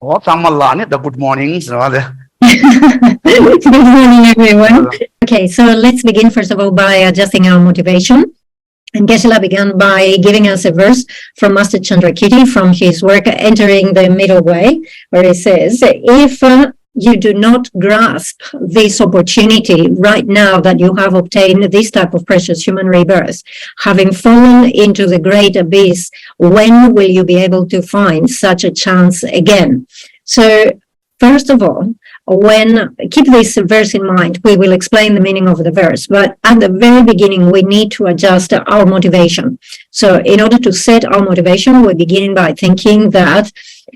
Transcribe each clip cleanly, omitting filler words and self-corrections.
Oh, Samalla, the good mornings. Good morning, everyone. Okay, so let's begin first of all by adjusting our motivation. And Geshe began by giving us a verse from Master Chandrakirti from his work Entering the Middle Way, where he says, if you do not grasp this opportunity right now that you have obtained this type of precious human rebirth, having fallen into the great abyss, when will you be able to find such a chance again? So, first of all, keep this verse in mind, we will explain the meaning of the verse, but at the very beginning, we need to adjust our motivation. So in order to set our motivation, we're beginning by thinking that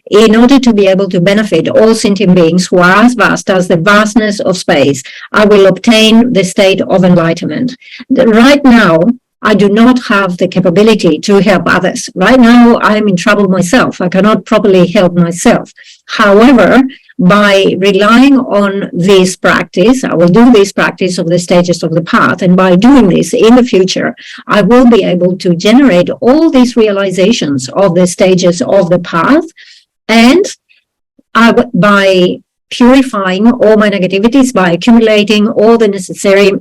in order to be able to benefit all sentient beings who are as vast as the vastness of space, I will obtain the state of enlightenment. Right now, I do not have the capability to help others. Right now, I'm in trouble myself. I cannot properly help myself. However, by relying on this practice, I will do this practice of the stages of the path. And by doing this in the future, I will be able to generate all these realizations of the stages of the path. And by purifying all my negativities, by accumulating all the necessary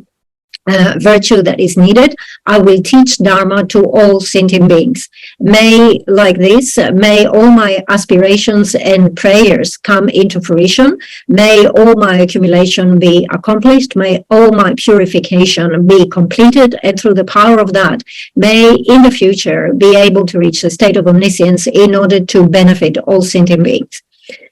virtue that is needed, I will teach Dharma to all sentient beings. May all my aspirations and prayers come into fruition. May all my accumulation be accomplished. May all my purification be completed. And through the power of that, may in the future be able to reach the state of omniscience in order to benefit all sentient beings.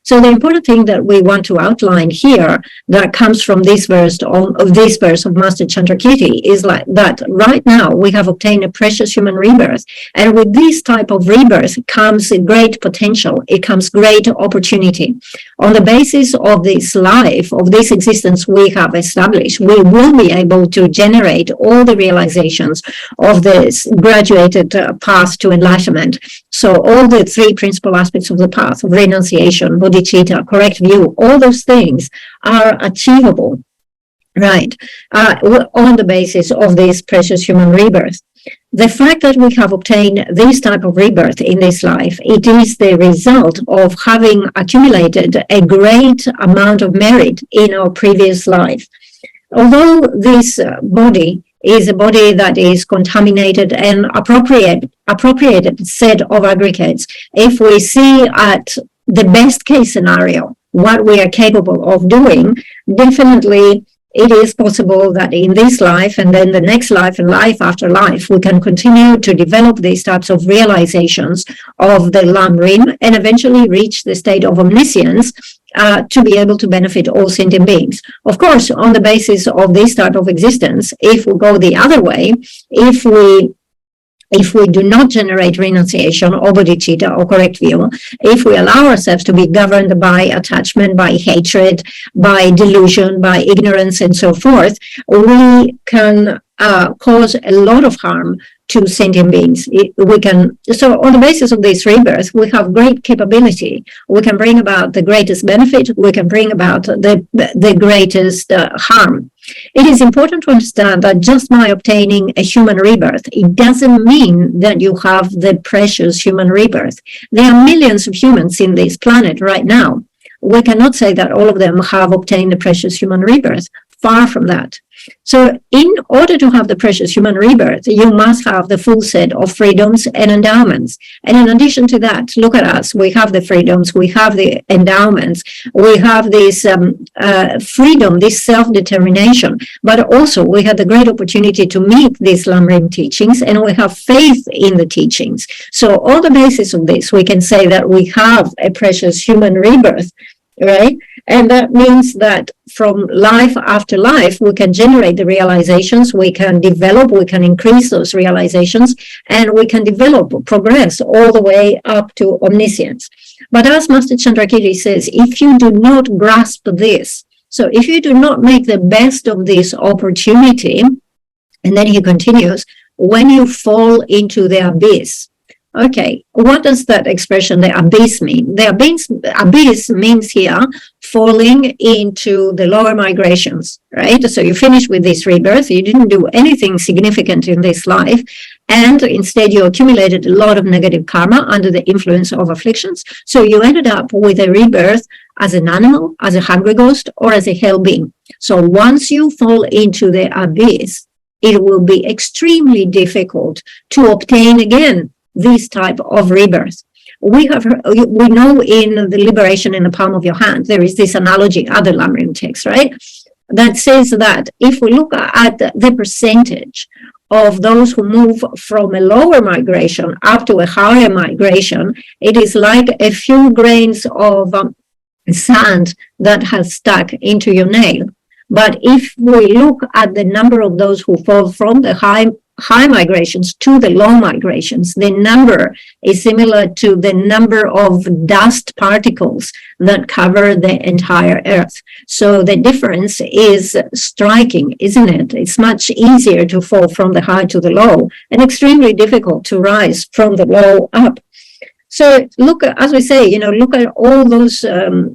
So the important thing that we want to outline here that comes from this verse of Master Chandrakirti is like that right now we have obtained a precious human rebirth. And with this type of rebirth comes great potential. It comes great opportunity. On the basis of this life, of this existence we have established, we will be able to generate all the realizations of this graduated path to enlightenment. So all the three principal aspects of the path, of renunciation, bodhicitta, correct view, all those things are achievable, right, on the basis of this precious human rebirth. The fact that we have obtained this type of rebirth in this life, it is the result of having accumulated a great amount of merit in our previous life. Although this body is a body that is contaminated and appropriated set of aggregates, if we see at the best case scenario what we are capable of doing, definitely it is possible that in this life and then the next life and life after life, we can continue to develop these types of realizations of the Lam Rim and eventually reach the state of omniscience to be able to benefit all sentient beings. Of course, on the basis of this type of existence, if we go the other way, if we do not generate renunciation or bodhicitta or correct view, if we allow ourselves to be governed by attachment, by hatred, by delusion, by ignorance, and so forth, we can cause a lot of harm to sentient beings. So on the basis of this rebirth, we have great capability. We can bring about the greatest benefit. We can bring about the greatest harm. It is important to understand that just by obtaining a human rebirth, it doesn't mean that you have the precious human rebirth. There are millions of humans in this planet right now. We cannot say that all of them have obtained the precious human rebirth. Far from that. So in order to have the precious human rebirth, you must have the full set of freedoms and endowments. And in addition to that, look at us. We have the freedoms, we have the endowments, we have this freedom, this self-determination, but also we had the great opportunity to meet these Lam Rim teachings, and we have faith in the teachings. So on the basis of this, we can say that we have a precious human rebirth, right? And that means that from life after life, we can generate the realizations, we can develop, we can increase those realizations, and we can develop, progress all the way up to omniscience. But as Master Chandrakirti says, if you do not grasp this, so if you do not make the best of this opportunity, and then he continues, when you fall into the abyss. Okay, what does that expression, the abyss, mean? The abyss means here falling into the lower migrations, right? So you finish with this rebirth, you didn't do anything significant in this life, and instead you accumulated a lot of negative karma under the influence of afflictions. So you ended up with a rebirth as an animal, as a hungry ghost, or as a hell being. So once you fall into the abyss, it will be extremely difficult to obtain again this type of rebirth. We know in the Liberation in the Palm of Your Hand, there is this analogy, other Lam Rim text, right? That says that if we look at the percentage of those who move from a lower migration up to a higher migration, it is like a few grains of sand that has stuck into your nail. But if we look at the number of those who fall from the high migrations to the low migrations, the number is similar to the number of dust particles that cover the entire earth. So the difference is striking, isn't it? It's much easier to fall from the high to the low and extremely difficult to rise from the low up. So look, as we say, look at all those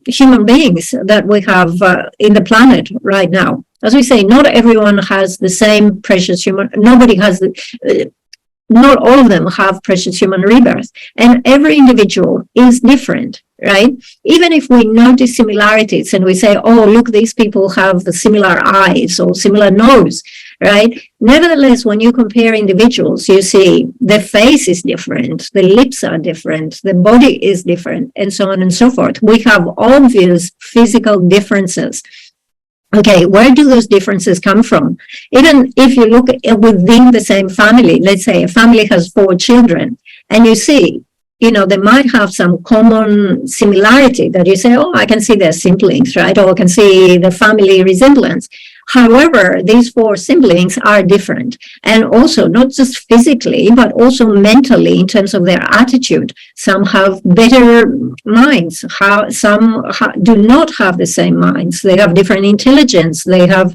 human beings that we have in the planet right now. As we say, not everyone has the same precious human, not all of them have precious human rebirth. And every individual is different, right? Even if we notice similarities and we say, oh, look, these people have the similar eyes or similar nose, right? Nevertheless, when you compare individuals, you see the face is different, the lips are different, the body is different, and so on and so forth. We have obvious physical differences. Okay, where do those differences come from? Even if you look within the same family, let's say a family has 4 children, and you see, they might have some common similarity that you say, oh, I can see their siblings, right? Or I can see the family resemblance. However, these 4 siblings are different, and also not just physically, but also mentally in terms of their attitude. Some have better minds, some do not have the same minds. They have different intelligence, they have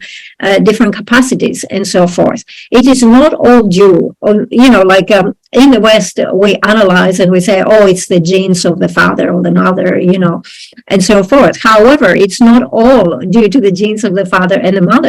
different capacities, and so forth. It is not all due, like in the West, we analyze and we say, oh, it's the genes of the father or the mother, and so forth. However, it's not all due to the genes of the father and the mother.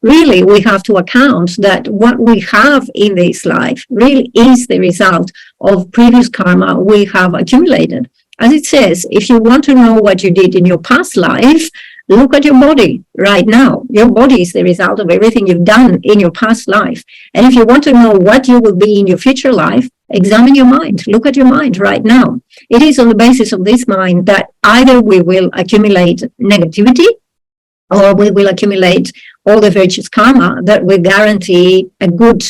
Really, we have to account that what we have in this life really is the result of previous karma we have accumulated. As it says, if you want to know what you did in your past life, look at your body right now. Your body is the result of everything you've done in your past life. And if you want to know what you will be in your future life, examine your mind. Look at your mind right now. It is on the basis of this mind that either we will accumulate negativity or we will accumulate all the virtuous karma that will guarantee a good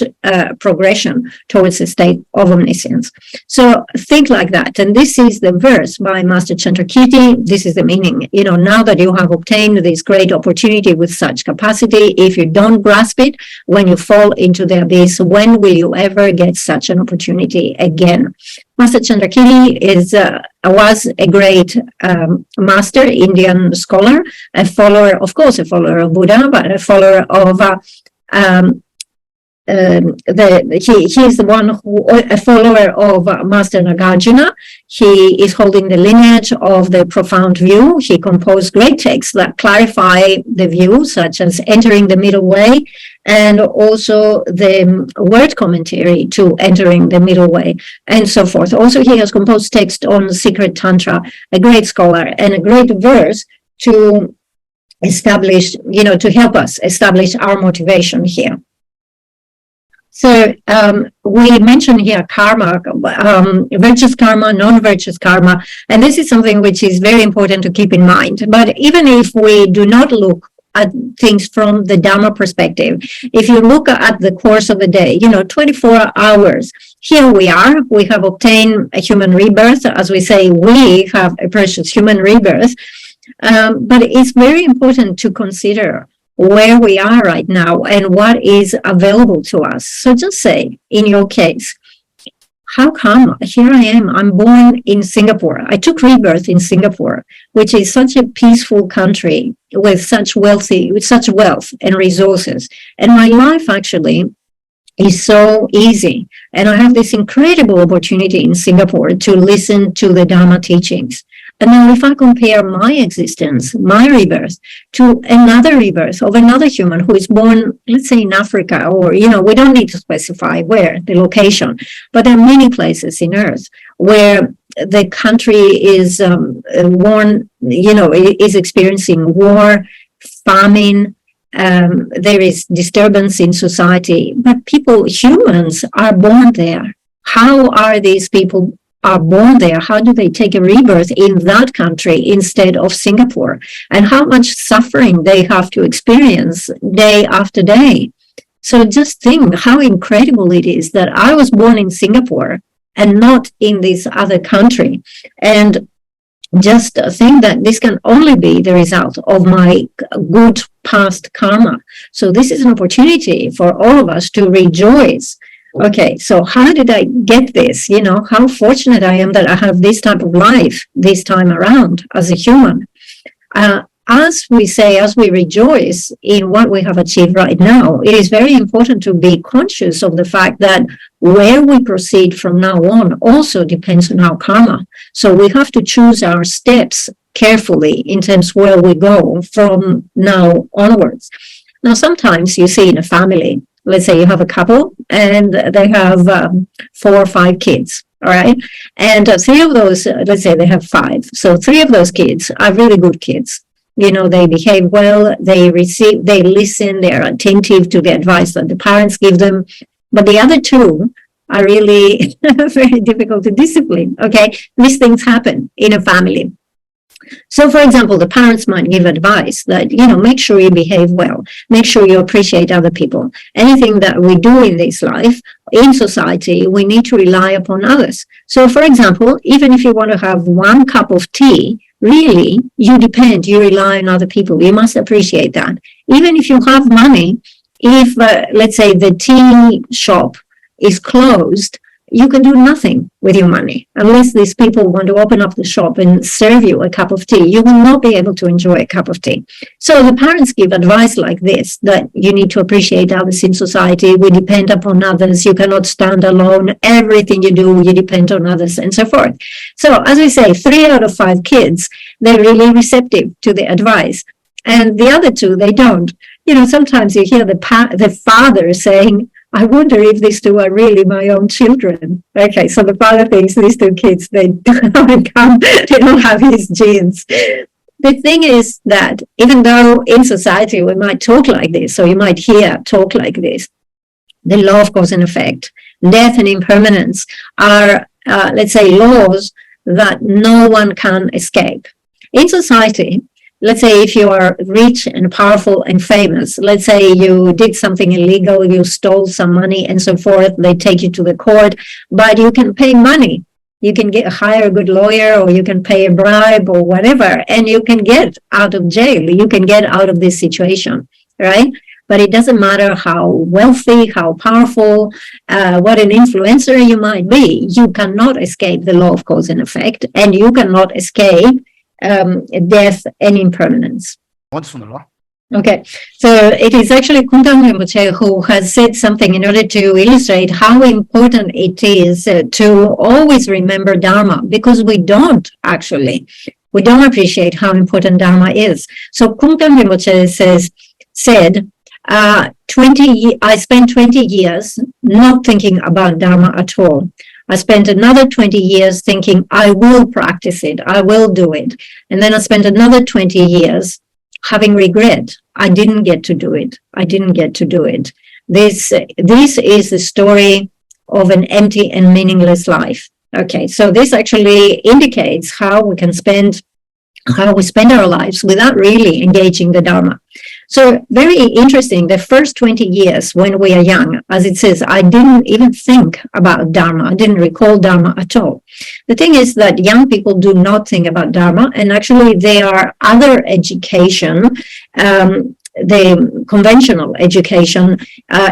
progression towards a state of omniscience. So think like that. And this is the verse by Master Chandrakirti. This is the meaning. Now that you have obtained this great opportunity with such capacity, if you don't grasp it, when you fall into the abyss, when will you ever get such an opportunity again? Master Chandrakirti was a great master, Indian scholar, a follower of Buddha, but a follower of he is the one who, a follower of Master Nagarjuna. He is holding the lineage of the profound view. He composed great texts that clarify the view, such as Entering the Middle Way, and also the word commentary to Entering the Middle Way, and so forth. Also, he has composed text on Secret Tantra, a great scholar, and a great verse to establish, to help us establish our motivation here. So we mentioned here karma, virtuous karma, non-virtuous karma, and this is something which is very important to keep in mind. But even if we do not look at things from the Dharma perspective, if you look at the course of the day, 24 hours, here we are, we have obtained a human rebirth. As we say, we have a precious human rebirth. But it's very important to consider where we are right now and what is available to us. So just say, in your case, how come here I am? I'm born in Singapore. I took rebirth in Singapore, which is such a peaceful country with such wealth and resources. And my life actually is so easy. And I have this incredible opportunity in Singapore to listen to the Dharma teachings. And now if I compare my existence, my rebirth, to another rebirth of another human who is born, let's say in Africa, or, we don't need to specify where, the location, but there are many places in Earth where the country is is experiencing war, famine, there is disturbance in society, but humans are born there. How are these people are born there? How do they take a rebirth in that country instead of Singapore? And how much suffering they have to experience day after day. So just think how incredible it is that I was born in Singapore and not in this other country. And just think that this can only be the result of my good past karma. So this is an opportunity for all of us to rejoice. Okay, so how did I get this? How fortunate I am that I have this type of life this time around as a human. As we rejoice in what we have achieved right now, it is very important to be conscious of the fact that where we proceed from now on also depends on our karma. So we have to choose our steps carefully in terms of where we go from now onwards. Now, sometimes you see in a family, let's say you have a couple and they have 4 or 5 kids, all right? And 3 of those, let's say they have 5. So 3 of those kids are really good kids. They behave well, they listen, they're attentive to the advice that the parents give them. But the other 2 are really very difficult to discipline, okay? These things happen in a family. So, for example, the parents might give advice that, make sure you behave well, make sure you appreciate other people. Anything that we do in this life, in society, we need to rely upon others. So, for example, even if you want to have 1 cup of tea, really, you rely on other people. You must appreciate that. Even if you have money, if, let's say, the tea shop is closed, you can do nothing with your money unless these people want to open up the shop and serve you a cup of tea. You will not be able to enjoy a cup of tea. So the parents give advice like this, that you need to appreciate others in society. We depend upon others. You cannot stand alone. Everything you do, you depend on others, and so forth. So as we say, 3 out of 5 kids, they're really receptive to the advice. And the other 2, they don't. Sometimes you hear the father saying, I wonder if these 2 are really my own children. Okay, so the father thinks these 2 kids, they don't have his genes. The thing is that even though in society we might talk like this, or you might hear talk like this, the law of cause and effect, death and impermanence are, let's say, laws that no one can escape. In society, let's say if you are rich and powerful and famous, let's say you did something illegal, you stole some money and so forth, they take you to the court, but you can pay money. You can hire a good lawyer, or you can pay a bribe or whatever, and you can get out of jail. You can get out of this situation, right? But it doesn't matter how wealthy, how powerful, what an influencer you might be, you cannot escape the law of cause and effect, and you cannot escape death and impermanence. Okay, so it is actually Kuntam Rinpoche who has said something in order to illustrate how important it is to always remember Dharma, because we don't appreciate how important Dharma is. So Kuntam Rinpoche said, I spent 20 years not thinking about Dharma at all. I spent another 20 years thinking, I will practice it, I will do it. And then I spent another 20 years having regret. I didn't get to do it. This is the story of an empty and meaningless life. Okay, so this actually indicates how we spend our lives without really engaging the Dharma. So very interesting, the first 20 years when we are young, as it says, I didn't even think about Dharma. I didn't recall Dharma at all. The thing is that young people do not think about Dharma, and actually there are other education the conventional education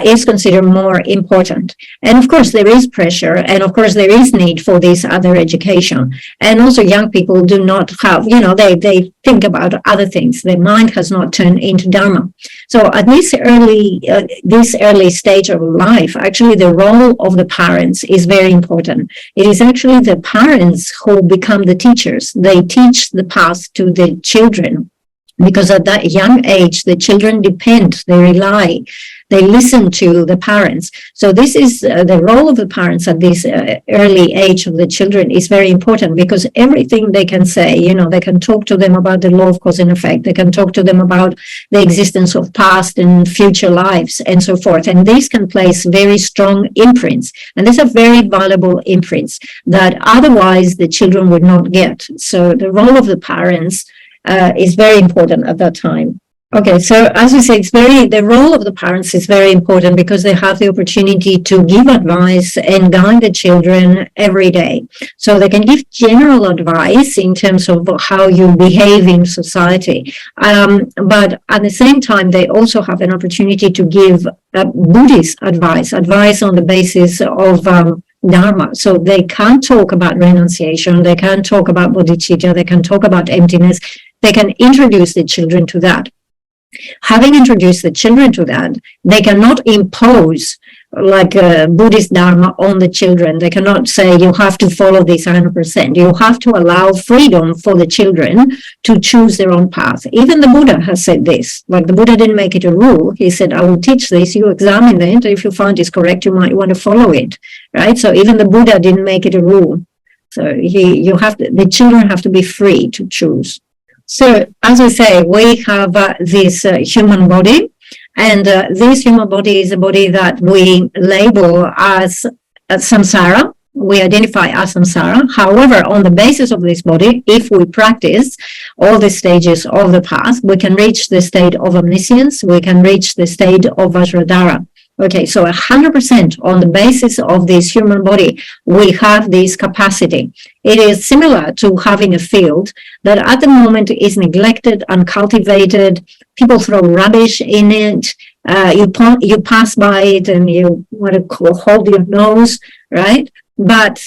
is considered more important. And of course, there is pressure, and of course, there is need for this other education. And also, young people do not have, they think about other things. Their mind has not turned into Dharma. So at this early stage of life, actually, the role of the parents is very important. It is actually the parents who become the teachers. They teach the path to the children, because at that young age, the children depend, they rely, they listen to the parents. So this is the role of the parents at this early age of the children is very important, because everything they can say, they can talk to them about the law of cause and effect. They can talk to them about the existence of past and future lives and so forth. And these can place very strong imprints. And these are very valuable imprints that otherwise the children would not get. So the role of the parents is very important at that time. Okay, so as we say, the role of the parents is very important, because they have the opportunity to give advice and guide the children every day. So they can give general advice in terms of how you behave in society. But at the same time, they also have an opportunity to give Buddhist advice on the basis of Dharma. So they can talk about renunciation, they can talk about bodhicitta, they can talk about emptiness, they can introduce the children to that. Having introduced the children to that, they cannot impose like Buddhist Dharma on the children. They cannot say, you have to follow this 100%. You have to allow freedom for the children to choose their own path. Even the Buddha has said this. Like, the Buddha didn't make it a rule. He said, I will teach this, you examine it. If you find it's correct, you might want to follow it, right? So even the Buddha didn't make it a rule. So the children have to be free to choose. So as I say, we have this human body, and this human body is a body that we label as samsara. We identify as samsara. However, on the basis of this body, if we practice all the stages of the path, we can reach the state of omniscience, we can reach the state of Vajradhara. Okay, so 100% on the basis of this human body, we have this capacity. It is similar to having a field that at the moment is neglected, uncultivated. People throw rubbish in it. You pass by it and you want to hold your nose, right? But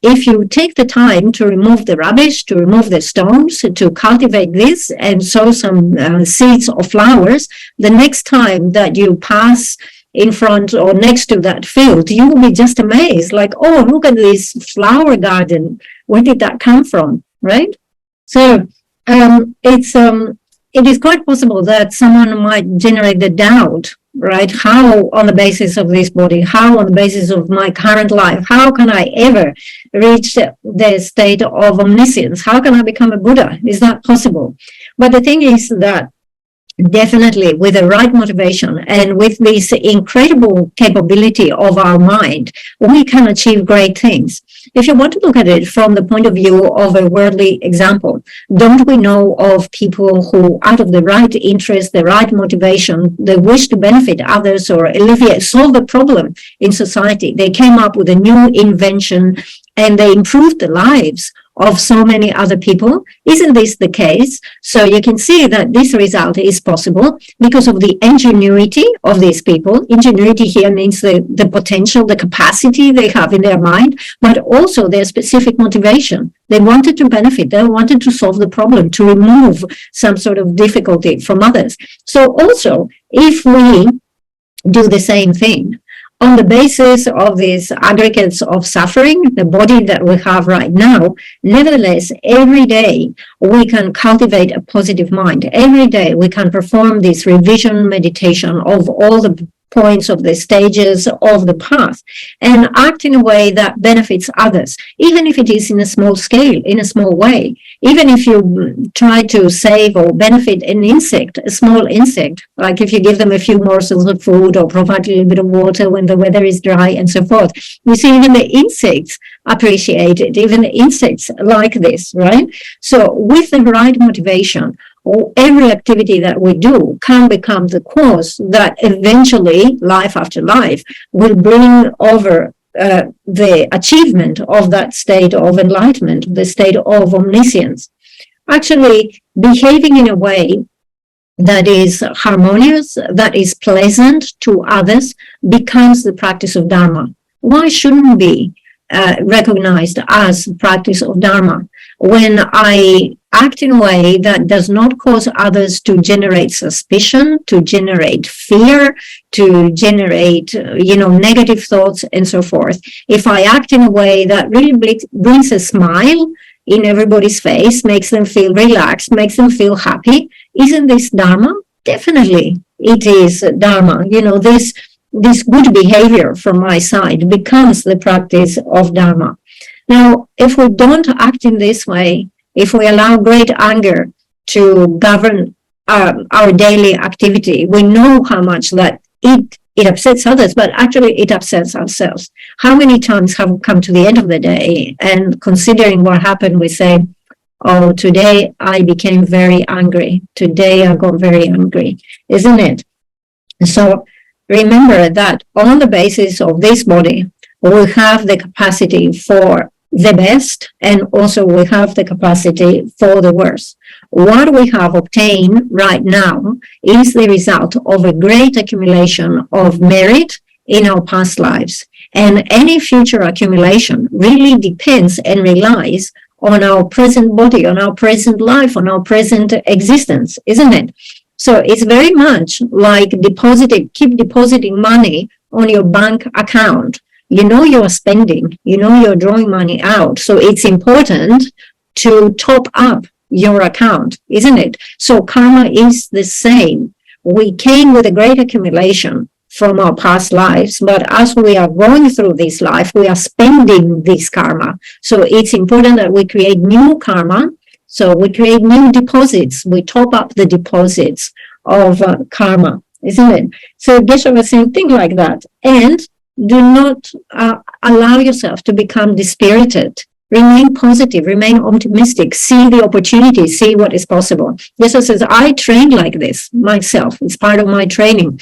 if you take the time to remove the rubbish, to remove the stones, to cultivate this and sow some seeds of flowers, the next time that you pass in front or next to that field, you will be just amazed, like, oh, look at this flower garden. Where did that come from, right? So it is quite possible that someone might generate the doubt, right? How on the basis of this body, how on the basis of my current life, how can I ever reach the state of omniscience? How can I become a Buddha? Is that possible? But the thing is that definitely with the right motivation and with this incredible capability of our mind, we can achieve great things. If you want to look at it from the point of view of a worldly example, don't we know of people who, out of the right interest, the right motivation, the wish to benefit others or solve a problem in society, they came up with a new invention and they improved the lives of so many other people? Isn't this the case? So you can see that this result is possible because of the ingenuity of these people. Ingenuity here means the potential, the capacity they have in their mind, but also their specific motivation. They wanted to benefit, they wanted to solve the problem, to remove some sort of difficulty from others. So also, if we do the same thing, on the basis of these aggregates of suffering, the body that we have right now, nevertheless, every day we can cultivate a positive mind. Every day we can perform this revision meditation of all the points of the stages of the path and act in a way that benefits others, even if it is in a small scale, in a small way. Even if you try to save or benefit an insect, a small insect, like if you give them a few morsels of food or provide a little bit of water when the weather is dry and so forth. You see, even the insects appreciate it. Even the insects like this, right? So with the right motivation, every activity that we do can become the cause that eventually, life after life, will bring over the achievement of that state of enlightenment, the state of omniscience. Actually, behaving in a way that is harmonious, that is pleasant to others, becomes the practice of Dharma. Why shouldn't it be recognized as practice of Dharma? When I act in a way that does not cause others to generate suspicion, to generate fear, to generate, negative thoughts and so forth. If I act in a way that really brings a smile in everybody's face, makes them feel relaxed, makes them feel happy, isn't this Dharma? Definitely, it is Dharma. This good behavior from my side becomes the practice of Dharma. Now, if we don't act in this way, if we allow great anger to govern our daily activity, we know how much that it upsets others, but actually it upsets ourselves. How many times have we come to the end of the day and considering what happened, we say, oh, today I became very angry. Today I got very angry, isn't it? So remember that on the basis of this body, we have the capacity for the best, and also we have the capacity for the worst. What we have obtained right now is the result of a great accumulation of merit in our past lives. And any future accumulation really depends and relies on our present body, on our present life, on our present existence, isn't it? So it's very much like keep depositing money on your bank account. You're spending, you're drawing money out. So it's important to top up your account, isn't it? So karma is the same. We came with a great accumulation from our past lives, but as we are going through this life, we are spending this karma. So it's important that we create new karma. So we create new deposits. We top up the deposits of karma, isn't it? So Geshe was saying, think like that. And do not allow yourself to become dispirited. Remain positive, remain optimistic, see the opportunity, see what is possible. Geshe says, I train like this myself. It's part of my training.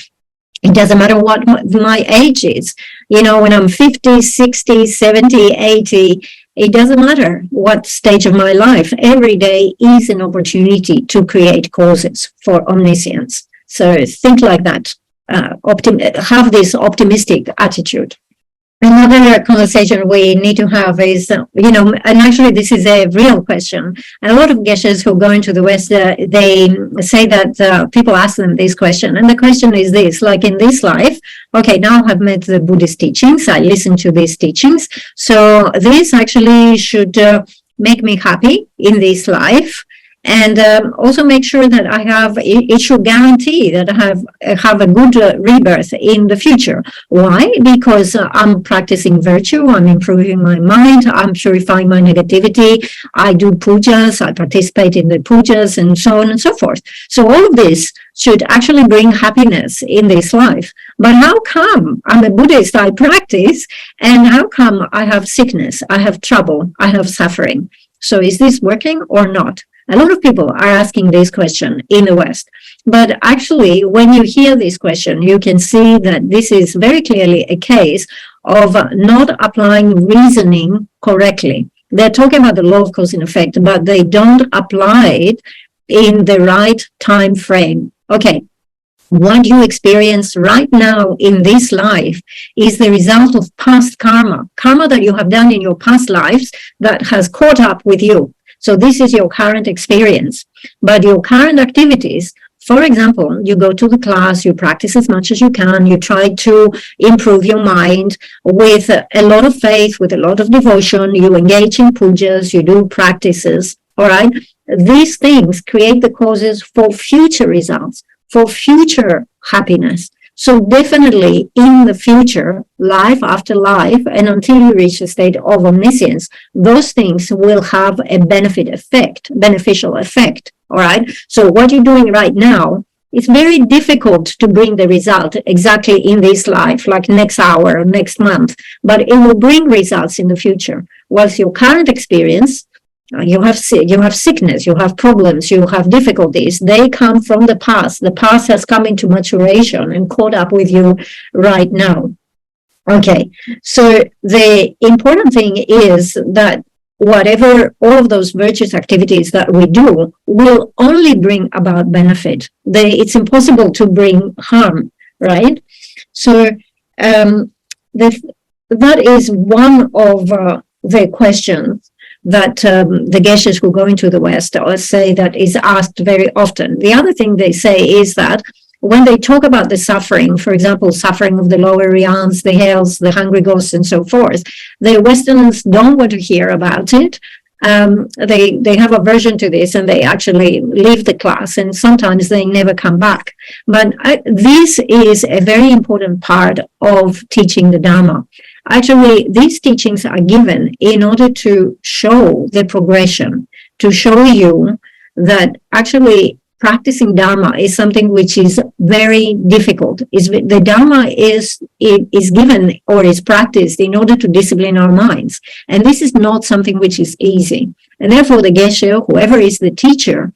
It doesn't matter what my age is. When I'm 50, 60, 70, 80, it doesn't matter what stage of my life. Every day is an opportunity to create causes for omniscience. So think like that. Have this optimistic attitude. Another conversation we need to have is, and actually this is a real question. And a lot of Geshes who go into the West, they say that people ask them this question. And the question is this, like in this life, okay, now I've met the Buddhist teachings, I listen to these teachings. So this actually should make me happy in this life. And also make sure that it should guarantee that I have a good rebirth in the future. Why? Because I'm practicing virtue, I'm improving my mind, I'm purifying my negativity, I do pujas, I participate in the pujas, and so on and so forth. So all of this should actually bring happiness in this life. But how come I'm a Buddhist, I practice, and how come I have sickness, I have trouble, I have suffering? So is this working or not? A lot of people are asking this question in the West. But actually, when you hear this question, you can see that this is very clearly a case of not applying reasoning correctly. They're talking about the law of cause and effect, but they don't apply it in the right time frame. Okay, what you experience right now in this life is the result of past karma that you have done in your past lives that has caught up with you. So this is your current experience, but your current activities, for example, you go to the class, you practice as much as you can, you try to improve your mind with a lot of faith, with a lot of devotion, you engage in pujas, you do practices, all right? These things create the causes for future results, for future happiness. So definitely in the future, life after life, and until you reach a state of omniscience, those things will have a beneficial effect, all right? So what you're doing right now, it's very difficult to bring the result exactly in this life, like next hour or next month, but it will bring results in the future. Whilst your current experience, you have sickness, you have problems, you have difficulties. They come from the past. The past has come into maturation and caught up with you right now. Okay, so the important thing is that whatever, all of those virtuous activities that we do will only bring about benefit. It's impossible to bring harm, right? So that is one of the questions that the Geshes who go into the West say that is asked very often. The other thing they say is that when they talk about the suffering, for example, suffering of the lower realms, the hells, the hungry ghosts, and so forth, the Westerners don't want to hear about it. They have aversion to this, and they actually leave the class, and sometimes they never come back. But this is a very important part of teaching the Dharma. Actually, these teachings are given in order to show the progression, to show you that actually practicing Dharma is something which is very difficult. The Dharma is given or is practiced in order to discipline our minds. And this is not something which is easy. And therefore, the Geshe, whoever is the teacher,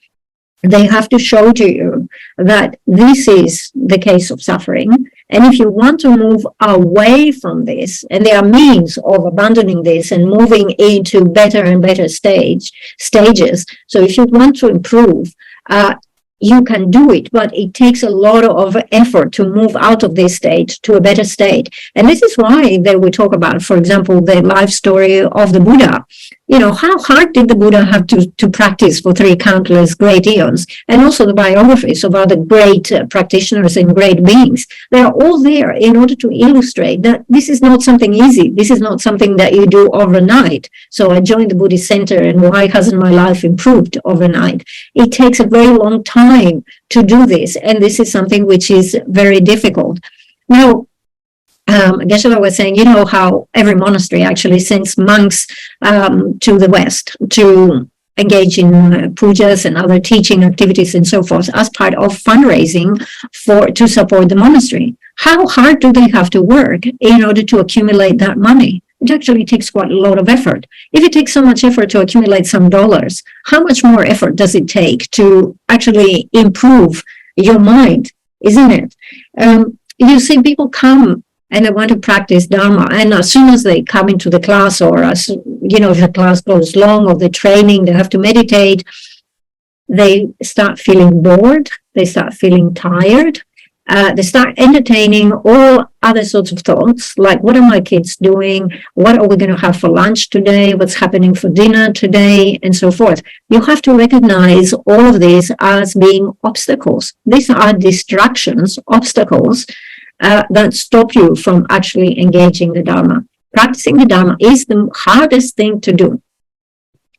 they have to show to you that this is the case of suffering. And if you want to move away from this, and there are means of abandoning this and moving into better and better stages. So if you want to improve, you can do it, but it takes a lot of effort to move out of this state to a better state. And this is why they will talk about, for example, the life story of the Buddha. You know, how hard did the Buddha have to practice for 3 countless great eons? And also the biographies of other great practitioners and great beings. They are all there in order to illustrate that this is not something easy. This is not something that you do overnight. So I joined the Buddhist center, and why hasn't my life improved overnight? It takes a very long time to do this. And this is something which is very difficult. Now, Geshe was saying, you know how every monastery actually sends monks to the West to engage in pujas and other teaching activities and so forth as part of fundraising to support the monastery. How hard do they have to work in order to accumulate that money? It actually takes quite a lot of effort. If it takes so much effort to accumulate some dollars, how much more effort does it take to actually improve your mind, isn't it? You see, people come and they want to practice Dharma, and as soon as they come into the class, or as you know, if the class goes long, or the training, they have to meditate, they start feeling bored, they start feeling tired, they start entertaining all other sorts of thoughts, like what are my kids doing, what are we going to have for lunch today, what's happening for dinner today, and so forth. You have to recognize all of these as being obstacles. These are distractions, obstacles, that stop you from actually engaging the Dharma. Practicing the Dharma is the hardest thing to do.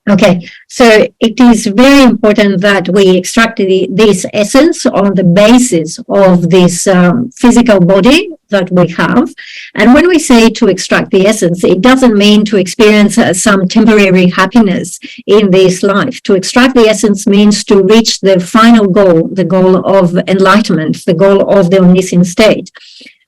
Okay, so it is very important that we extract this essence on the basis of this physical body that we have. And when we say to extract the essence, it doesn't mean to experience some temporary happiness in this life. To extract the essence means to reach the final goal, the goal of enlightenment, the goal of the omniscient state.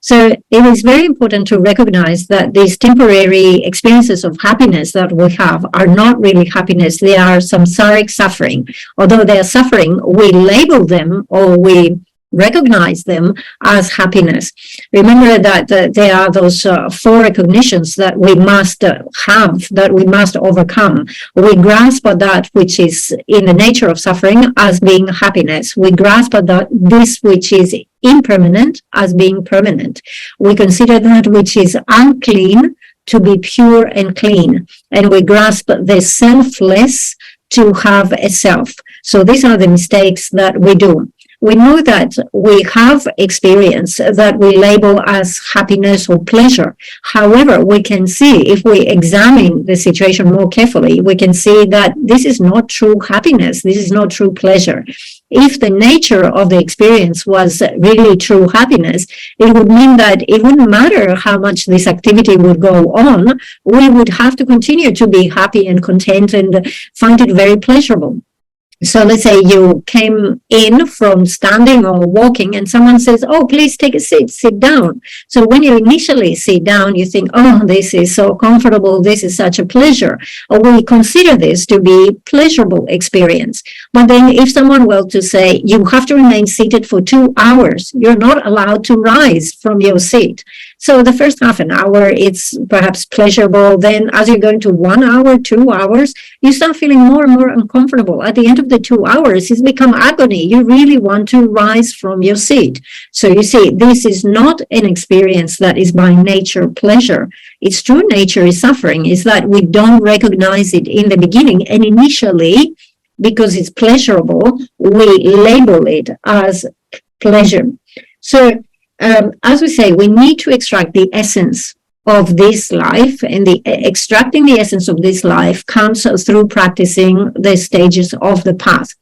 So it is very important to recognize that these temporary experiences of happiness that we have are not really happiness. They are samsaric suffering. Although they are suffering, we label them, or we recognize them as happiness. Remember that there are those 4 recognitions that we must have, that we must overcome. We grasp at that which is in the nature of suffering as being happiness. We grasp at that this which is impermanent as being permanent. We consider that which is unclean to be pure and clean. And we grasp the selfless to have a self. So these are the mistakes that we do. We know that we have experience that we label as happiness or pleasure. However, we can see, if we examine the situation more carefully, we can see that this is not true happiness. This is not true pleasure. If the nature of the experience was really true happiness, it would mean that it wouldn't matter how much this activity would go on. We would have to continue to be happy and content and find it very pleasurable. So let's say you came in from standing or walking, and someone says, oh, please take a seat, sit down. So when you initially sit down, you think, oh, this is so comfortable, this is such a pleasure. Or we consider this to be pleasurable experience. But then if someone were to say, you have to remain seated for 2 hours, you're not allowed to rise from your seat. So the first half an hour, it's perhaps pleasurable. Then as you go into 1 hour, 2 hours, you start feeling more and more uncomfortable. At the end of the 2 hours, it's become agony. You really want to rise from your seat. So you see, this is not an experience that is by nature pleasure. Its true nature is suffering, is that we don't recognize it in the beginning. And initially, because it's pleasurable, we label it as pleasure. So as we say, we need to extract the essence of this life, and extracting the essence of this life comes through practicing the stages of the path.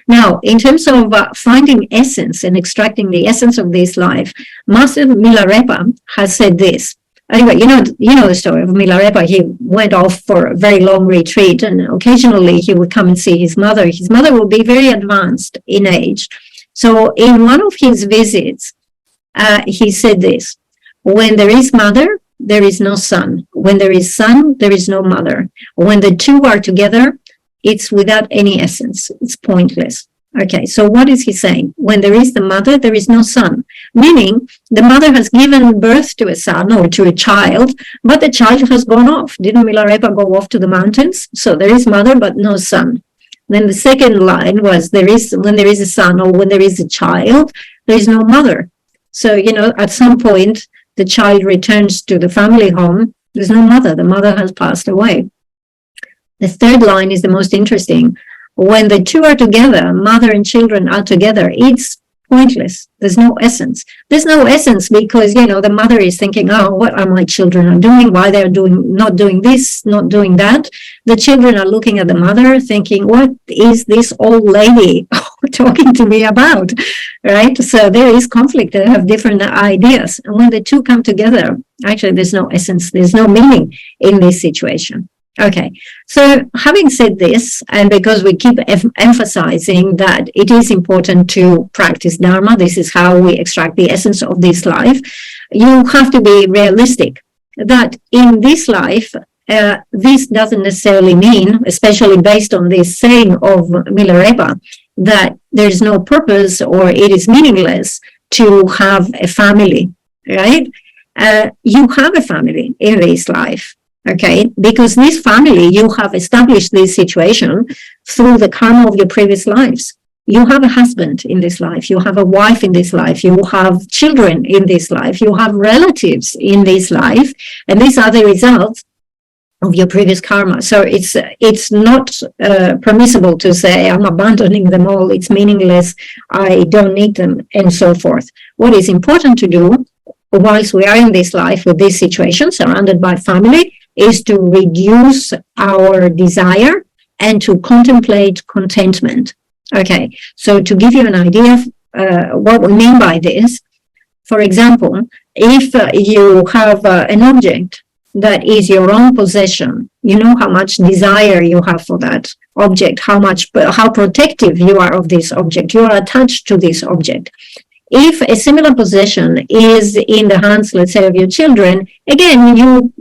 Now, in terms of finding essence and extracting the essence of this life, Master Milarepa has said this. Anyway, you know the story of Milarepa. He went off for a very long retreat, and occasionally he would come and see his mother. His mother would be very advanced in age. So in one of his visits, he said this: when there is mother, there is no son. When there is son, there is no mother. When the two are together, it's without any essence. It's pointless. Okay, so what is he saying? When there is the mother, there is no son. Meaning, the mother has given birth to a son or to a child, but the child has gone off. Didn't Milarepa go off to the mountains? So there is mother, but no son. Then the second line was, when there is a son or when there is a child, there is no mother. So, at some point, the child returns to the family home. There's no mother. The mother has passed away. The third line is the most interesting. When the two are together, mother and children are together, it's pointless. There's no essence. There's no essence because, the mother is thinking, oh, what are my children doing? Why they're not doing this, not doing that. The children are looking at the mother thinking, what is this old lady talking to me about? Right? So there is conflict. They have different ideas. And when the two come together, actually, there's no essence. There's no meaning in this situation. Okay, so having said this, and because we keep emphasizing that it is important to practice Dharma, this is how we extract the essence of this life, you have to be realistic that in this life, this doesn't necessarily mean, especially based on this saying of Milarepa, that there's no purpose or it is meaningless to have a family, right? You have a family in this life. Okay, because this family, you have established this situation through the karma of your previous lives. You have a husband in this life. You have a wife in this life. You have children in this life. You have relatives in this life. And these are the results of your previous karma. So it's not permissible to say, I'm abandoning them all. It's meaningless. I don't need them, and so forth. What is important to do whilst we are in this life with this situation, surrounded by family, is to reduce our desire and to contemplate contentment. Okay, so to give you an idea of what we mean by this, for example, if you have an object that is your own possession, you know how much desire you have for that object, how protective you are of this object, you are attached to this object. If a similar possession is in the hands, let's say, of your children, again, you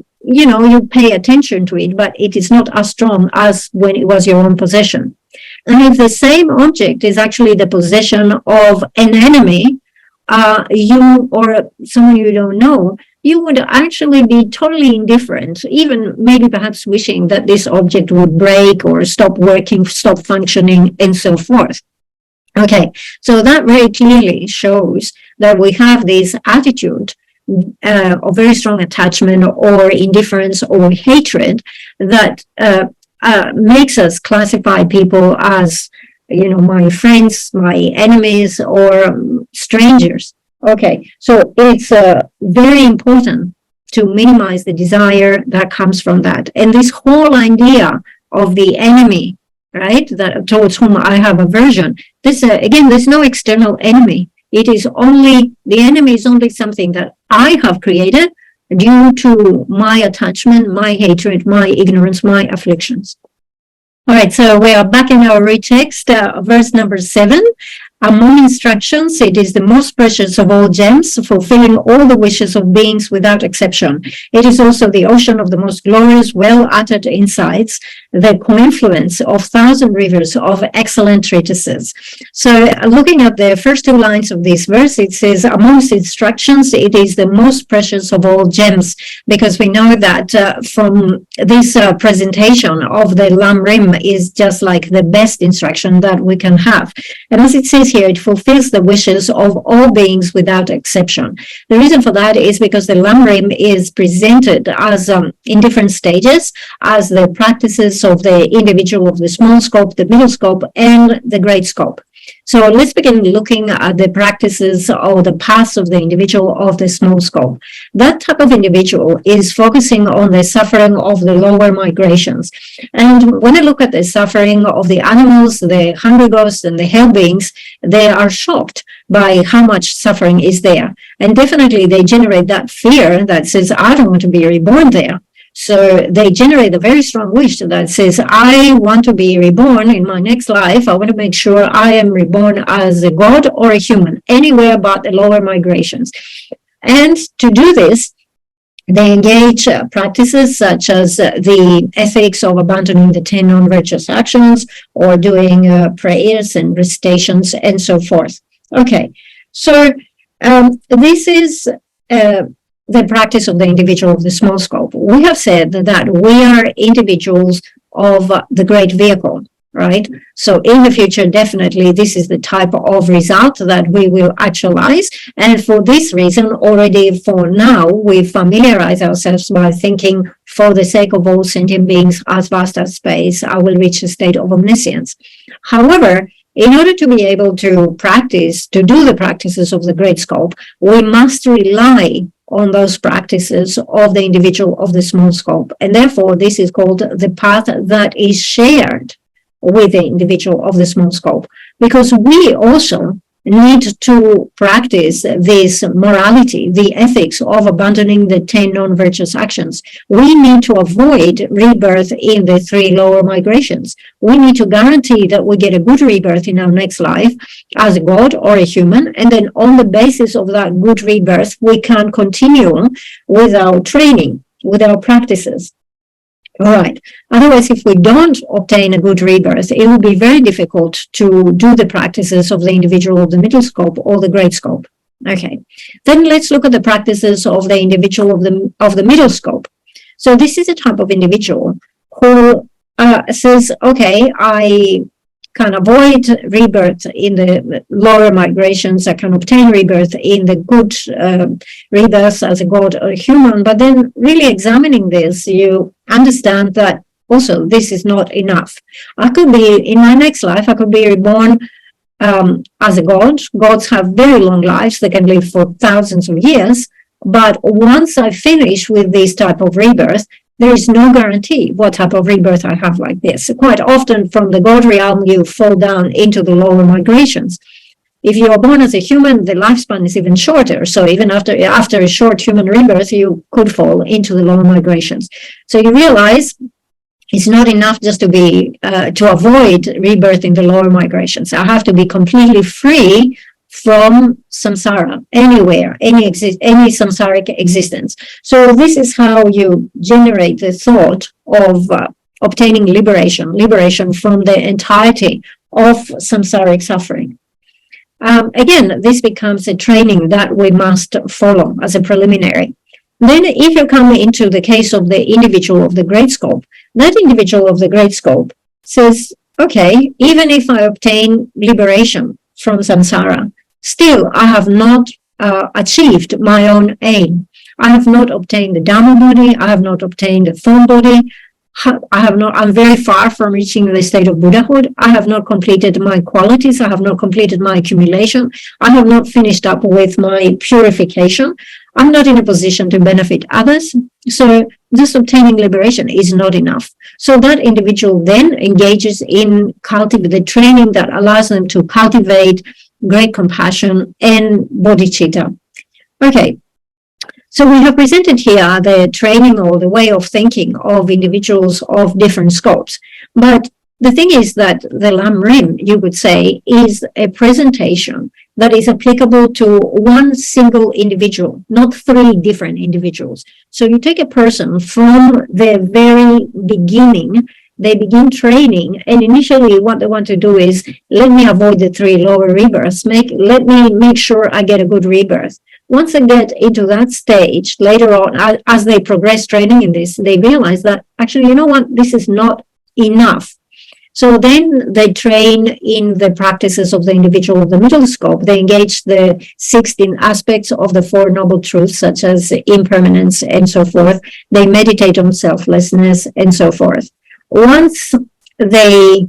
pay attention to it, but it is not as strong as when it was your own possession. And if the same object is actually the possession of an enemy, you or someone you don't know, you would actually be totally indifferent, even maybe perhaps wishing that this object would break or stop working, stop functioning, and so forth. Okay, so that very clearly shows that we have this attitude of very strong attachment or indifference or hatred that makes us classify people as, my friends, my enemies, or strangers. Okay, so it's very important to minimize the desire that comes from that. And this whole idea of the enemy, right, that towards whom I have aversion, this again, there's no external enemy. It is only, the enemy is only something that I have created due to my attachment, my hatred, my ignorance, my afflictions. All right, so we are back in our retext, verse number 7. Among instructions, it is the most precious of all gems, fulfilling all the wishes of beings without exception. It is also the ocean of the most glorious, well-uttered insights, the confluence of 1,000 rivers of excellent treatises. So looking at the first two lines of this verse, it says, amongst instructions, it is the most precious of all gems, because we know that from this presentation of the Lam Rim is just like the best instruction that we can have. And as it says here, it fulfills the wishes of all beings without exception. The reason for that is because the Lam Rim is presented as in different stages as the practices of the individual of the small scope, the middle scope, and the great scope. So let's begin looking at the practices or the paths of the individual of the small scope. That type of individual is focusing on the suffering of the lower migrations. And when I look at the suffering of the animals, the hungry ghosts, and the hell beings, they are shocked by how much suffering is there. And definitely they generate that fear that says, I don't want to be reborn there. So they generate a very strong wish that says, I want to be reborn in my next life. I want to make sure I am reborn as a god or a human, anywhere but the lower migrations. And to do this, they engage practices such as the ethics of abandoning the 10 non-virtuous actions, or doing prayers and recitations and so forth. Okay, so this is the practice of the individual of the small scope. We have said that we are individuals of the great vehicle, right? So in the future, definitely, this is the type of result that we will actualize. And for this reason, already for now, we familiarize ourselves by thinking, for the sake of all sentient beings, as vast as space, I will reach a state of omniscience. However, in order to be able to practice, to do the practices of the great scope, we must rely on those practices of the individual of the small scope. And therefore, this is called the path that is shared with the individual of the small scope, because we also need to practice this morality, the ethics of abandoning the 10 non-virtuous actions. We need to avoid rebirth in the 3 lower migrations. We need to guarantee that we get a good rebirth in our next life as a god or a human, and then on the basis of that good rebirth, we can continue with our training, with our practices. All right. Otherwise, if we don't obtain a good rebirth, it will be very difficult to do the practices of the individual of the middle scope or the great scope. Okay. Then let's look at the practices of the individual of the middle scope. So this is a type of individual who says, okay, I can avoid rebirth in the lower migrations. I can obtain rebirth in the good rebirth as a god or a human. But then really examining this, you understand that also this is not enough. I could be, in my next life, I could be reborn as a god. Gods have very long lives. They can live for thousands of years. But once I finish with this type of rebirth, there is no guarantee what type of rebirth I have like this. Quite often from the God realm, you fall down into the lower migrations. If you are born as a human, the lifespan is even shorter. So even after a short human rebirth, you could fall into the lower migrations. So you realize it's not enough just to be to avoid rebirth in the lower migrations. I have to be completely free from samsara, anywhere, any samsaric existence. So this is how you generate the thought of obtaining liberation from the entirety of samsaric suffering. Again, this becomes a training that we must follow as a preliminary. Then if you come into the case of the individual of the great scope, that individual of the great scope says, okay, even if I obtain liberation from samsara, still I have not achieved my own aim. I have not obtained the Dhamma body. I have not obtained the form body. I'm very far from reaching the state of Buddhahood. I have not completed my qualities. I have not completed my accumulation. I have not finished up with my purification. I'm not in a position to benefit others. So just obtaining liberation is not enough. So that individual then engages in the training that allows them to cultivate great compassion and bodhicitta. Okay. So we have presented here the training or the way of thinking of individuals of different scopes. But the thing is that the Lam Rim, you would say, is a presentation that is applicable to one single individual, not three different individuals. So you take a person from the very beginning, they begin training, and initially what they want to do is, let me avoid the three lower rebirths, let me make sure I get a good rebirth. Once they get into that stage, later on, as they progress training in this, they realize that actually, you know what, this is not enough. So then they train in the practices of the individual of the middle scope. They engage the 16 aspects of the Four Noble Truths, such as impermanence and so forth. They meditate on selflessness and so forth. Once they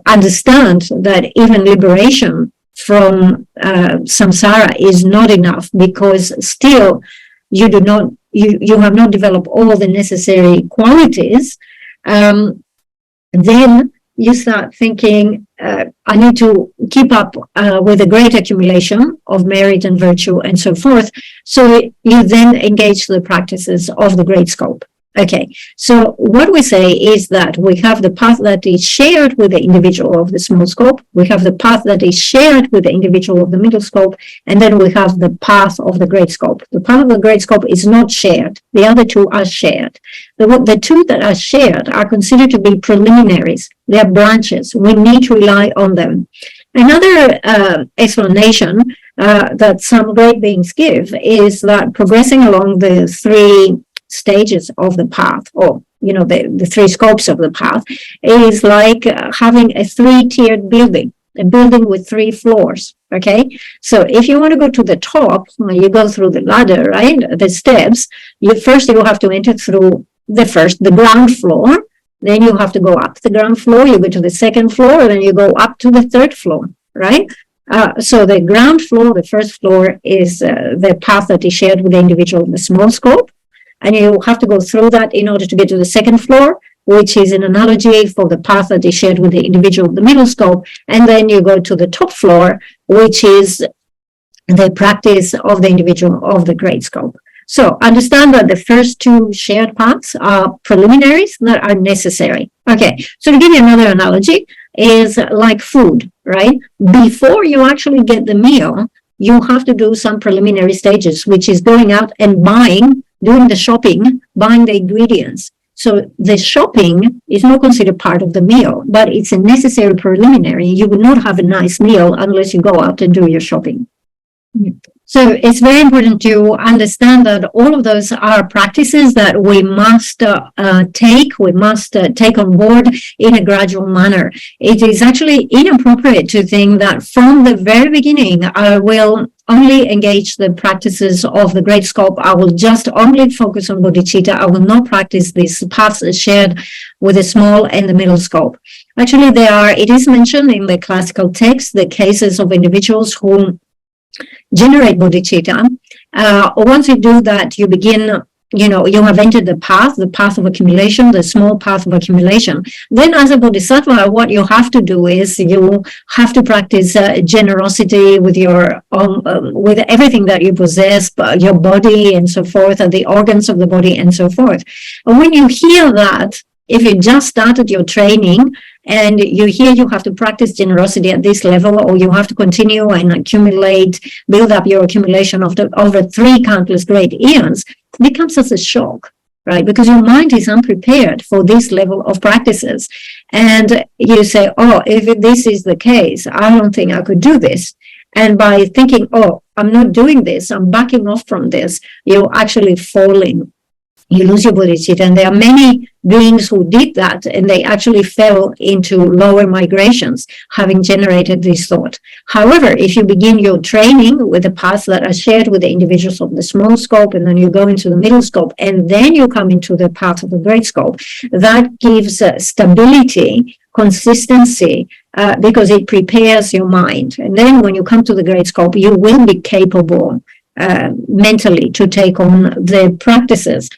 understand that even liberation from samsara is not enough, because still you have not developed all the necessary qualities, then you start thinking, I need to keep up with a great accumulation of merit and virtue and so forth. So you then engage the practices of the great scope. Okay, so what we say is that we have the path that is shared with the individual of the small scope, we have the path that is shared with the individual of the middle scope, and then we have the path of the great scope. The path of the great scope is not shared. The other two are shared. The two that are shared are considered to be preliminaries. They are branches. We need to rely on them. Another explanation that some great beings give is that progressing along the three stages of the path, or the three scopes of the path, is like having a three-tiered building, a building with three floors. Okay, so if you want to go to the top, you go through the ladder, right? The steps. You have to enter through the ground floor. Then you have to go up the ground floor. You go to the second floor, and then you go up to the third floor, right? So the ground floor, the first floor, is the path that is shared with the individual in the small scope. And you have to go through that in order to get to the second floor, which is an analogy for the path that is shared with the individual of the middle scope. And then you go to the top floor, which is the practice of the individual of the great scope. So understand that the first two shared paths are preliminaries that are necessary. Okay, so to give you another analogy, is like food, right? Before you actually get the meal, you have to do some preliminary stages, which is going out and doing the shopping, buying the ingredients. So the shopping is not considered part of the meal, but it's a necessary preliminary. You would not have a nice meal unless you go out and do your shopping. So it's very important to understand that all of those are practices that we must take on board in a gradual manner. It is actually inappropriate to think that from the very beginning, I will only engage the practices of the great scope. I will just only focus on bodhicitta. I will not practice these paths shared with the small and the middle scope. Actually, it is mentioned in the classical text, the cases of individuals who generate bodhicitta. Once you do that, you begin, you have entered the path of accumulation, the small path of accumulation. Then as a bodhisattva, what you have to do is you have to practice generosity with with everything that you possess, your body and so forth, and the organs of the body and so forth. And when you hear that, if you just started your training and you hear you have to practice generosity at this level, or you have to continue and build up your accumulation over 3 countless great eons, it becomes as a shock, right? Because your mind is unprepared for this level of practices. And you say, if this is the case, I don't think I could do this. And by thinking, I'm not doing this, I'm backing off from this, you're actually falling. You lose your bodhicitta. And there are many beings who did that, and they actually fell into lower migrations, having generated this thought. However, if you begin your training with the paths that are shared with the individuals of the small scope, and then you go into the middle scope, and then you come into the path of the great scope, that gives stability, consistency, because it prepares your mind. And then when you come to the great scope, you will be capable mentally to take on the practices.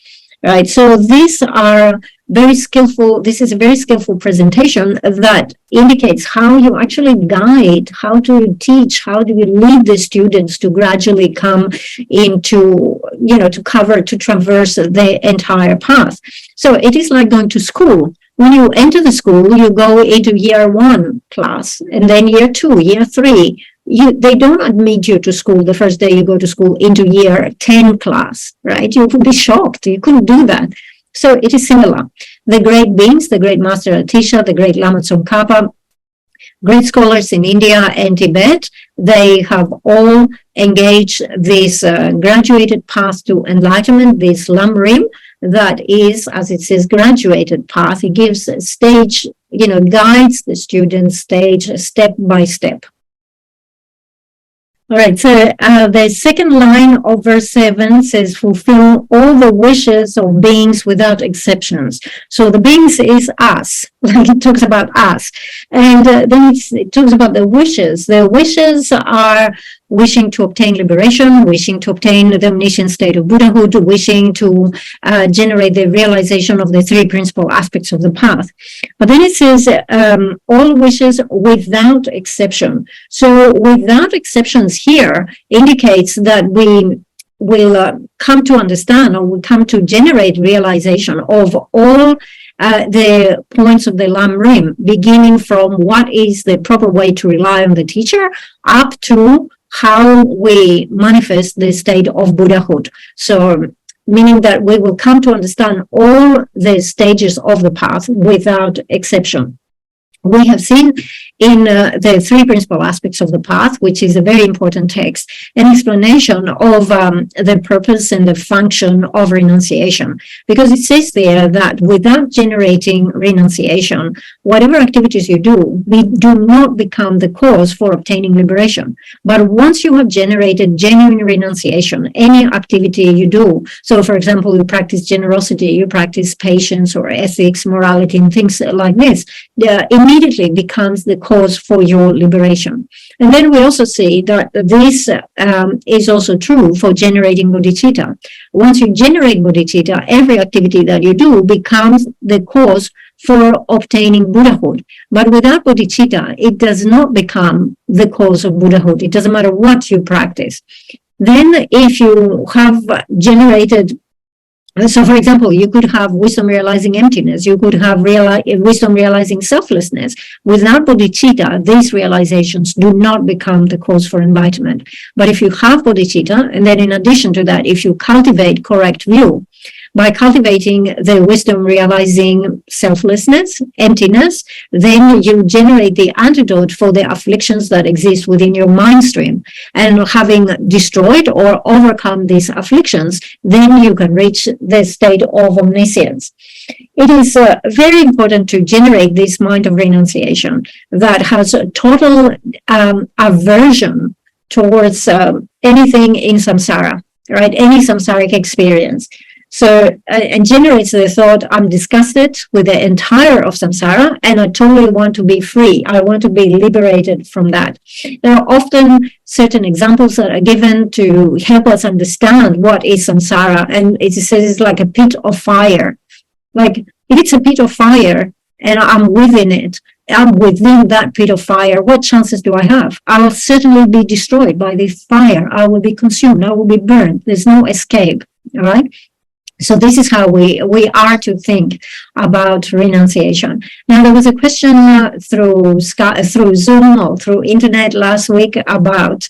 Right, so these are very skillful. This is a very skillful presentation that indicates how you actually guide, how to teach, how do you lead the students to gradually come into, to traverse the entire path. So it is like going to school. When you enter the school, you go into year 1 class, and then year 2, year 3. They don't admit you to school the first day you go to school into year 10 class, right? You would be shocked. You couldn't do that. So it is similar. The great beings, the great Master Atisha, the great Lama Tsongkhapa, great scholars in India and Tibet, they have all engaged this graduated path to enlightenment, this Lam Rim, that is, as it says, graduated path. It gives a stage, guides the students stage step by step. All right, so the second line of verse 7 says, fulfill all the wishes of beings without exceptions. So the beings is us, like it talks about us. And then it talks about the wishes. The wishes are wishing to obtain liberation, wishing to obtain the omniscient state of Buddhahood, wishing to generate the realization of the 3 principal aspects of the path. But then it says, all wishes without exception. So without exceptions here indicates that we will come to understand, or will come to generate realization of all the points of the Lam Rim, beginning from what is the proper way to rely on the teacher up to how we manifest the state of Buddhahood. So, meaning that we will come to understand all the stages of the path without exception. We have seen in the 3 principal aspects of the path, which is a very important text, an explanation of the purpose and the function of renunciation. Because it says there that without generating renunciation, whatever activities you do not become the cause for obtaining liberation. But once you have generated genuine renunciation, any activity you do, so for example, you practice generosity, you practice patience or ethics, morality, and things like this, immediately becomes the cause for your liberation. And then we also see that this is also true for generating bodhicitta. Once you generate bodhicitta, every activity that you do becomes the cause for obtaining Buddhahood. But without bodhicitta, it does not become the cause of Buddhahood. It doesn't matter what you practice. Then if you have generated, so for example, you could have wisdom realizing emptiness, you could have wisdom realizing selflessness. Without bodhicitta, these realizations do not become the cause for enlightenment. But if you have bodhicitta, and then in addition to that, if you cultivate correct view, by cultivating the wisdom realizing selflessness, emptiness, then you generate the antidote for the afflictions that exist within your mind stream. And having destroyed or overcome these afflictions, then you can reach the state of omniscience. It is very important to generate this mind of renunciation that has a total aversion towards anything in samsara, right? Any samsaric experience. So, and generates the thought, I'm disgusted with the entire of samsara, and I totally want to be free. I want to be liberated from that. There are often certain examples that are given to help us understand what is samsara, and it says it's like a pit of fire. Like, if it's a pit of fire, and I'm within it, I'm within that pit of fire, what chances do I have? I will certainly be destroyed by this fire. I will be consumed. I will be burned. There's no escape, all right? So this is how we are to think about renunciation. Now, there was a question through Zoom or through internet last week about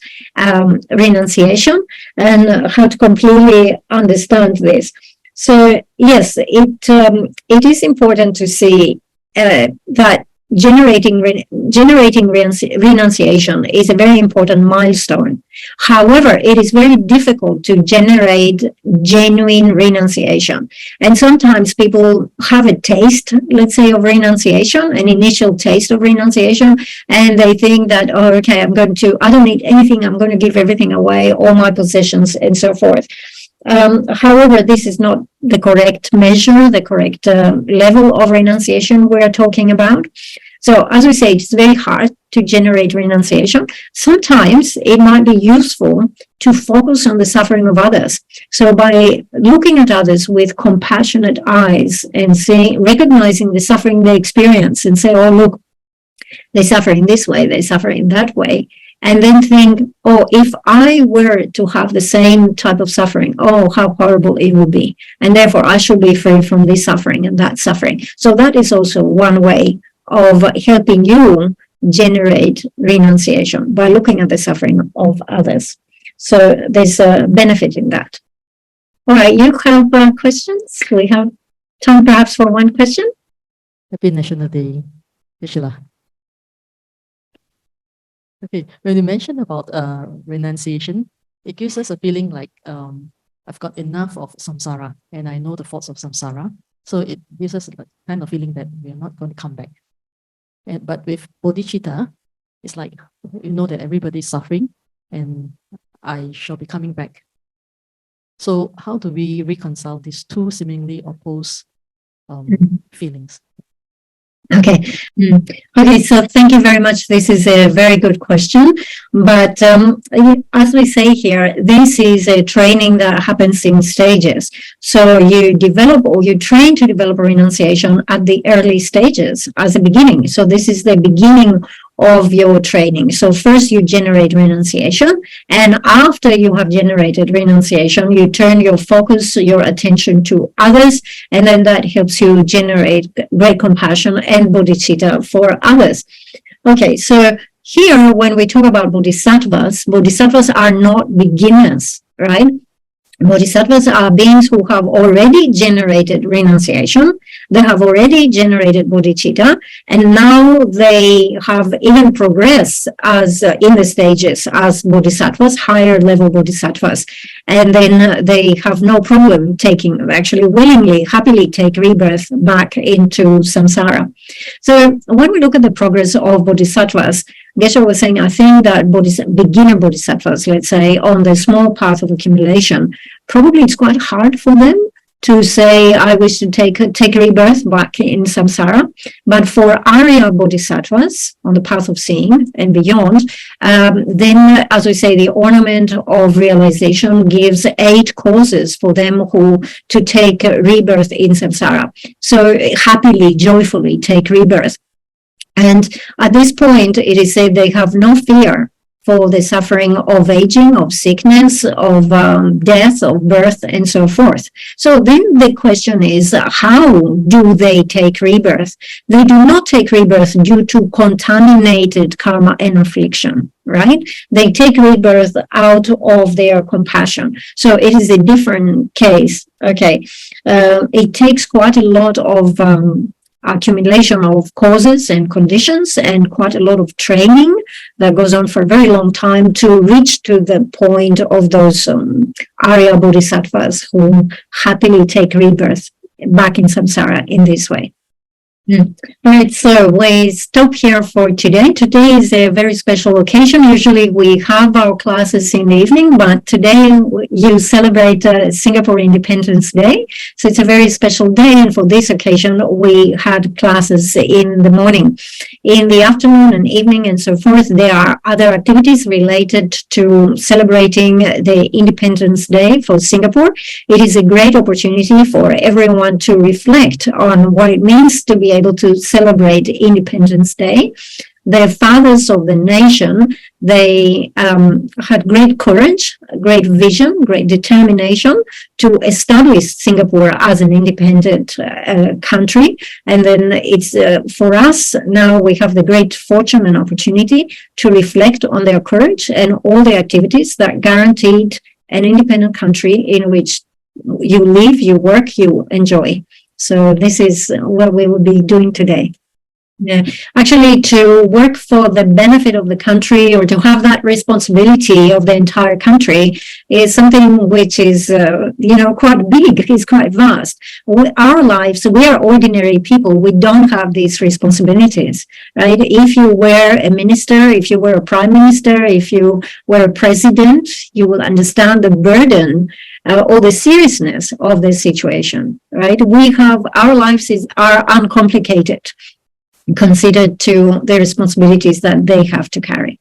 renunciation and how to completely understand this. So yes, it is important to see that generating renunciation is a very important milestone. However, it is very difficult to generate genuine renunciation. And sometimes people have a taste, let's say, of renunciation, an initial taste of renunciation, and they think that, oh, okay, I don't need anything, I'm going to give everything away, all my possessions, and so forth. However, this is not the correct measure, the correct level of renunciation we're talking about. So, as we say, it's very hard to generate renunciation. Sometimes it might be useful to focus on the suffering of others. So, by looking at others with compassionate eyes and recognizing the suffering they experience and say, oh, look, they suffer in this way, they suffer in that way. and then think, oh, if I were to have the same type of suffering, oh, how horrible it would be. And therefore, I should be free from this suffering and that suffering. So that is also one way of helping you generate renunciation, by looking at the suffering of others. So there's a benefit in that. All right, you have questions? We have time perhaps for one question. Happy National Day, Geshe. Okay, when you mentioned about renunciation, it gives us a feeling like I've got enough of samsara and I know the faults of samsara. So it gives us a kind of feeling that we are not going to come back. But with bodhicitta, it's like, you know that everybody's suffering and I shall be coming back. So how do we reconcile these two seemingly opposed feelings? Okay. Okay, so thank you very much. This is a very good question. But as we say here, this is a training that happens in stages. So you develop, or you train to develop renunciation at the early stages as a beginning. So this is the beginning of your training. So first you generate renunciation, and after you have generated renunciation, you turn your focus, your attention to others, and then that helps you generate great compassion and bodhicitta for others. Okay, so here when we talk about bodhisattvas are not beginners, right? Bodhisattvas are beings who have already generated renunciation, they have already generated bodhicitta, and now they have even progressed as in the stages as bodhisattvas, higher level bodhisattvas, and then they have no problem taking, actually willingly, happily take rebirth back into samsara. So when we look at the progress of bodhisattvas, Geshe was saying, I think that beginner bodhisattvas, let's say, on the small path of accumulation, probably it's quite hard for them to say, I wish to take rebirth back in samsara. But for Arya bodhisattvas, on the path of seeing and beyond, then, as we say, the ornament of realization gives 8 causes for them to take rebirth in samsara. So happily, joyfully take rebirth. And at this point, it is said they have no fear for the suffering of aging, of sickness, of death, of birth, and so forth. So then the question is, how do they take rebirth? They do not take rebirth due to contaminated karma and affliction, right? They take rebirth out of their compassion. So it is a different case. Okay, it takes quite a lot of accumulation of causes and conditions and quite a lot of training that goes on for a very long time to reach to the point of those Arya bodhisattvas who happily take rebirth back in samsara in this way. Right, so we stop here for today. Today is a very special occasion. Usually we have our classes in the evening, but today you celebrate Singapore Independence Day. So it's a very special day, and for this occasion we had classes in the morning. In the afternoon and evening and so forth, there are other activities related to celebrating the Independence Day for Singapore. It is a great opportunity for everyone to reflect on what it means to be able to celebrate Independence Day. The fathers of the nation, they had great courage, great vision, great determination to establish Singapore as an independent country. And then it's for us, now we have the great fortune and opportunity to reflect on their courage and all the activities that guaranteed an independent country in which you live, you work, you enjoy. So this is what we will be doing today. Yeah, actually, to work for the benefit of the country or to have that responsibility of the entire country is something which is, quite big, is quite vast. Our lives, we are ordinary people. We don't have these responsibilities, right? If you were a minister, if you were a prime minister, if you were a president, you will understand the burden or the seriousness of the situation, right? Our lives are uncomplicated, considered to the responsibilities that they have to carry.